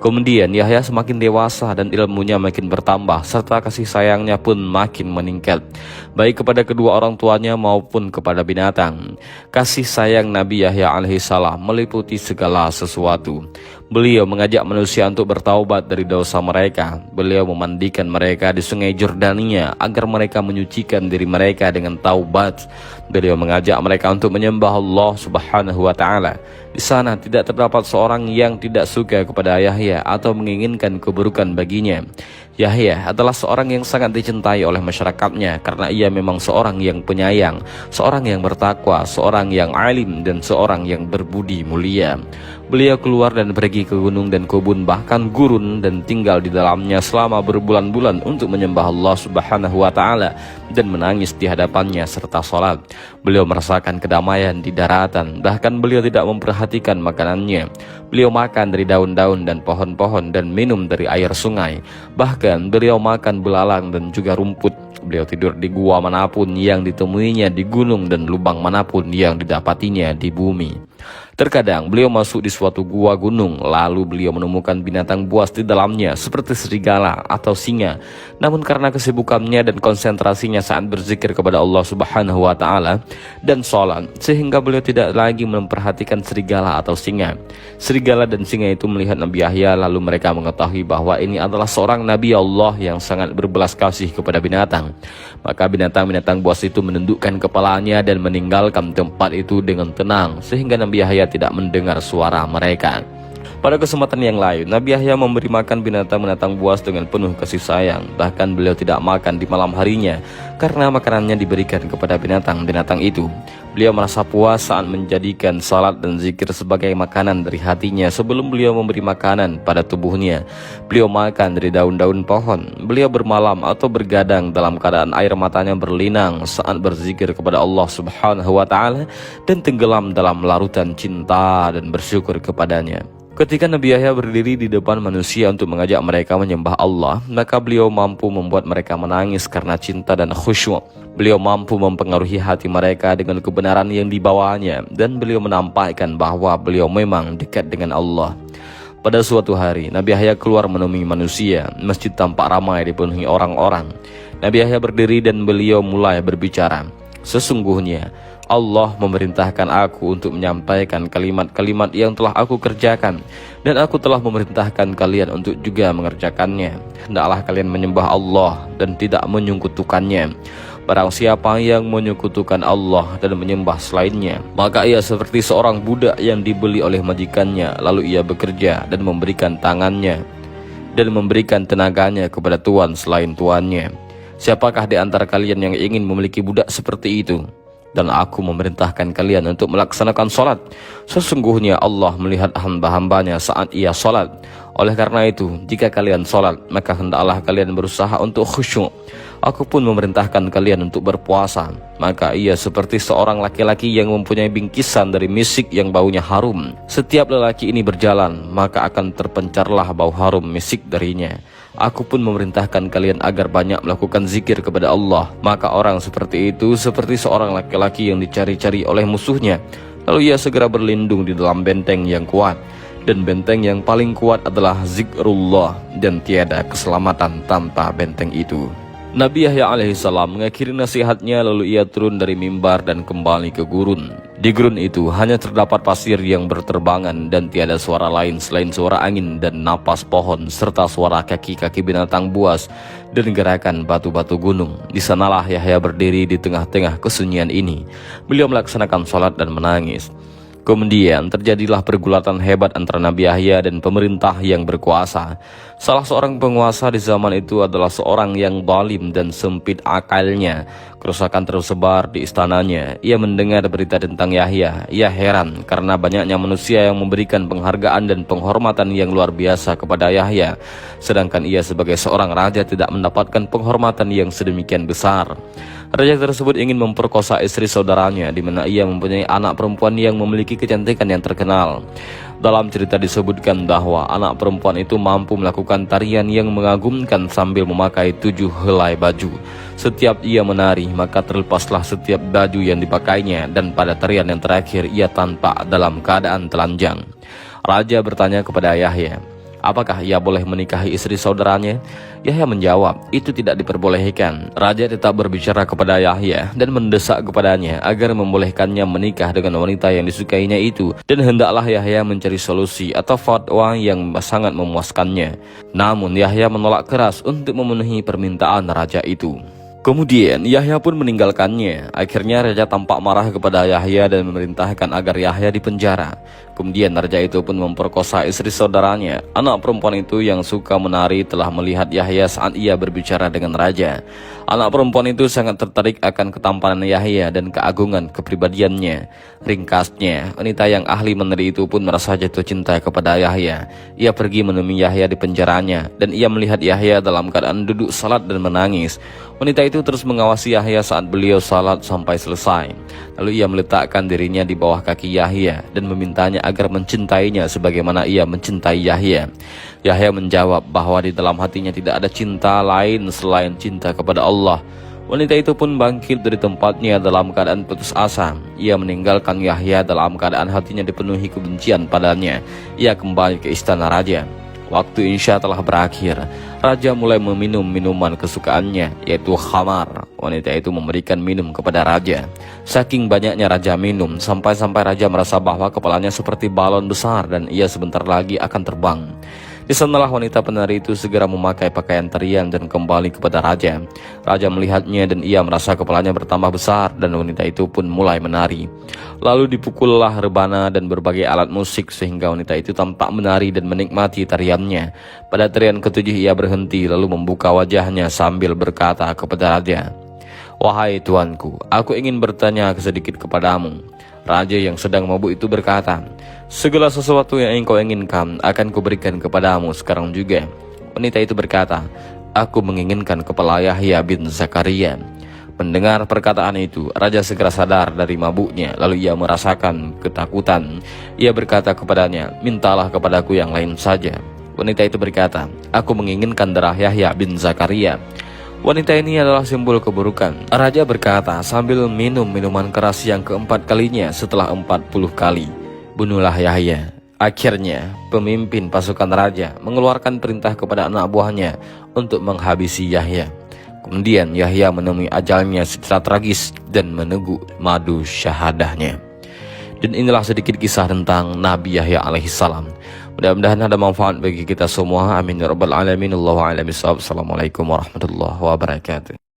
Kemudian Yahya semakin dewasa dan ilmunya makin bertambah, serta kasih sayangnya pun makin meningkat, baik kepada kedua orang tuanya maupun kepada binatang. Kasih sayang Nabi Yahya alaihissalam meliputi segala sesuatu. Beliau mengajak manusia untuk bertaubat dari dosa mereka. Beliau memandikan mereka di sungai Jordania agar mereka menyucikan diri mereka dengan taubat. Beliau mengajak mereka untuk menyembah Allah Subhanahu wa taala. Di sana tidak terdapat seorang yang tidak suka kepada Yahya atau menginginkan keburukan baginya. Yahya adalah seorang yang sangat dicintai oleh masyarakatnya karena ia memang seorang yang penyayang, seorang yang bertakwa, seorang yang alim, dan seorang yang berbudi mulia. Beliau keluar dan pergi ke gunung dan kebun, bahkan gurun, dan tinggal di dalamnya selama berbulan-bulan untuk menyembah Allah Subhanahu wa taala dan menangis di hadapannya serta sholat. Beliau merasakan kedamaian di daratan, bahkan beliau tidak memperhatikan makanannya. Beliau makan dari daun-daun dan pohon-pohon dan minum dari air sungai. Bahkan beliau makan belalang dan juga rumput. Beliau tidur di gua manapun yang ditemuinya di gunung dan lubang manapun yang didapatinya di bumi. Terkadang beliau masuk di suatu gua gunung, lalu beliau menemukan binatang buas di dalamnya seperti serigala atau singa. Namun karena kesibukannya dan konsentrasinya saat berzikir kepada Allah Subhanahu wa taala dan sholat, sehingga beliau tidak lagi memperhatikan serigala atau singa. Serigala dan singa itu melihat Nabi Yahya, lalu mereka mengetahui bahwa ini adalah seorang Nabi Allah yang sangat berbelas kasih kepada binatang. Maka binatang-binatang buas itu menundukkan kepalanya dan meninggalkan tempat itu dengan tenang, sehingga Nabi Yahya tidak mendengar suara mereka. Pada kesempatan yang lain, Nabi Yahya memberi makan binatang-binatang buas dengan penuh kasih sayang. Bahkan beliau tidak makan di malam harinya karena makanannya diberikan kepada binatang-binatang itu. Beliau merasa puas saat menjadikan salat dan zikir sebagai makanan dari hatinya sebelum beliau memberi makanan pada tubuhnya. Beliau makan dari daun-daun pohon. Beliau bermalam atau bergadang dalam keadaan air matanya berlinang saat berzikir kepada Allah Subhanahu wa taala dan tenggelam dalam larutan cinta dan bersyukur kepadanya. Ketika Nabi Yahya berdiri di depan manusia untuk mengajak mereka menyembah Allah, maka beliau mampu membuat mereka menangis karena cinta dan khusyuk. Beliau mampu mempengaruhi hati mereka dengan kebenaran yang dibawanya, dan beliau menampakkan bahwa beliau memang dekat dengan Allah. Pada suatu hari, Nabi Yahya keluar menemui manusia. Masjid tampak ramai dipenuhi orang-orang. Nabi Yahya berdiri dan beliau mulai berbicara. Sesungguhnya Allah memerintahkan aku untuk menyampaikan kalimat-kalimat yang telah aku kerjakan, dan aku telah memerintahkan kalian untuk juga mengerjakannya. Hendaklah kalian menyembah Allah dan tidak menyekutukannya. Barang siapa yang menyekutukan Allah dan menyembah selainnya, maka ia seperti seorang budak yang dibeli oleh majikannya, lalu ia bekerja dan memberikan tangannya dan memberikan tenaganya kepada tuan selain tuannya. Siapakah di antara kalian yang ingin memiliki budak seperti itu? Dan aku memerintahkan kalian untuk melaksanakan sholat. Sesungguhnya Allah melihat hamba-hambanya saat ia sholat. Oleh karena itu, jika kalian sholat, maka hendaklah kalian berusaha untuk khusyuk. Aku pun memerintahkan kalian untuk berpuasa. Maka ia seperti seorang laki-laki yang mempunyai bingkisan dari misik yang baunya harum. Setiap lelaki ini berjalan, maka akan terpencarlah bau harum misik darinya. Aku pun memerintahkan kalian agar banyak melakukan zikir kepada Allah. Maka orang seperti itu seperti seorang laki-laki yang dicari-cari oleh musuhnya, lalu ia segera berlindung di dalam benteng yang kuat. Dan benteng yang paling kuat adalah zikrullah, dan tiada keselamatan tanpa benteng itu. Nabi Yahya alaihissalam mengakhiri nasihatnya, lalu ia turun dari mimbar dan kembali ke gurun. Di gurun itu hanya terdapat pasir yang berterbangan dan tiada suara lain selain suara angin dan napas pohon serta suara kaki-kaki binatang buas dan gerakan batu-batu gunung. Di sanalah Yahya berdiri di tengah-tengah kesunyian ini. Beliau melaksanakan sholat dan menangis. Kemudian terjadilah pergulatan hebat antara Nabi Yahya dan pemerintah yang berkuasa. Salah seorang penguasa di zaman itu adalah seorang yang zalim dan sempit akalnya. Kerusakan tersebar di istananya. Ia mendengar berita tentang Yahya. Ia heran karena banyaknya manusia yang memberikan penghargaan dan penghormatan yang luar biasa kepada Yahya, sedangkan ia sebagai seorang raja tidak mendapatkan penghormatan yang sedemikian besar. Raja tersebut ingin memperkosa istri saudaranya, di mana ia mempunyai anak perempuan yang memiliki kecantikan yang terkenal. Dalam cerita disebutkan bahwa anak perempuan itu mampu melakukan tarian yang mengagumkan sambil memakai 7 helai baju. Setiap ia menari, maka terlepaslah setiap baju yang dipakainya, dan pada tarian yang terakhir ia tampak dalam keadaan telanjang. Raja bertanya kepada Yahya, apakah ia boleh menikahi istri saudaranya? Yahya menjawab, itu tidak diperbolehkan. Raja tetap berbicara kepada Yahya dan mendesak kepadanya agar membolehkannya menikah dengan wanita yang disukainya itu, dan hendaklah Yahya mencari solusi atau fatwa yang sangat memuaskannya. Namun Yahya menolak keras untuk memenuhi permintaan raja itu. Kemudian Yahya pun meninggalkannya. Akhirnya raja tampak marah kepada Yahya dan memerintahkan agar Yahya dipenjara. Kemudian raja itu pun memperkosa istri saudaranya. Anak perempuan itu yang suka menari telah melihat Yahya saat ia berbicara dengan raja. Anak perempuan itu sangat tertarik akan ketampanan Yahya dan keagungan kepribadiannya. Ringkasnya, wanita yang ahli menari itu pun merasa jatuh cinta kepada Yahya. Ia pergi menemui Yahya di penjaranya, dan ia melihat Yahya dalam keadaan duduk salat dan menangis. Wanita itu terus mengawasi Yahya saat beliau salat sampai selesai. Lalu ia meletakkan dirinya di bawah kaki Yahya dan memintanya agar mencintainya sebagaimana ia mencintai Yahya. Yahya menjawab bahwa di dalam hatinya tidak ada cinta lain selain cinta kepada Allah. Wanita itu pun bangkit dari tempatnya dalam keadaan putus asa. Ia meninggalkan Yahya dalam keadaan hatinya dipenuhi kebencian padanya. Ia kembali ke istana raja. Waktu Isya telah berakhir. Raja mulai meminum minuman kesukaannya, yaitu khamar. Wanita itu memberikan minum kepada raja. Saking banyaknya raja minum, sampai-sampai raja merasa bahwa kepalanya seperti balon besar dan ia sebentar lagi akan terbang. Di sanalah wanita penari itu segera memakai pakaian tarian dan kembali kepada raja. Raja melihatnya dan ia merasa kepalanya bertambah besar, dan wanita itu pun mulai menari. Lalu dipukullah rebana dan berbagai alat musik sehingga wanita itu tampak menari dan menikmati tariannya. Pada tarian ketujuh ia berhenti lalu membuka wajahnya sambil berkata kepada raja, "Wahai tuanku, aku ingin bertanya sedikit kepadamu." Raja yang sedang mabuk itu berkata, "Segala sesuatu yang engkau inginkan akan kuberikan kepadamu sekarang juga." Wanita itu berkata, "Aku menginginkan kepala Yahya bin Zakaria." Mendengar perkataan itu, raja segera sadar dari mabuknya, lalu ia merasakan ketakutan. Ia berkata kepadanya, "Mintalah kepadaku yang lain saja." Wanita itu berkata, "Aku menginginkan darah Yahya bin Zakaria." Wanita ini adalah simbol keburukan. Raja berkata sambil minum minuman keras yang keempat kalinya setelah 40 kali, "Bunuhlah Yahya." Akhirnya, pemimpin pasukan raja mengeluarkan perintah kepada anak buahnya untuk menghabisi Yahya. Kemudian Yahya menemui ajalnya secara tragis dan meneguk madu syahadahnya. Dan inilah sedikit kisah tentang Nabi Yahya alaihissalam. Mudah-mudahan ada manfaat bagi kita semua. Amin ya rabbal alamin. Allahu a'lam bishawab. Assalamualaikum warahmatullahi wabarakatuh.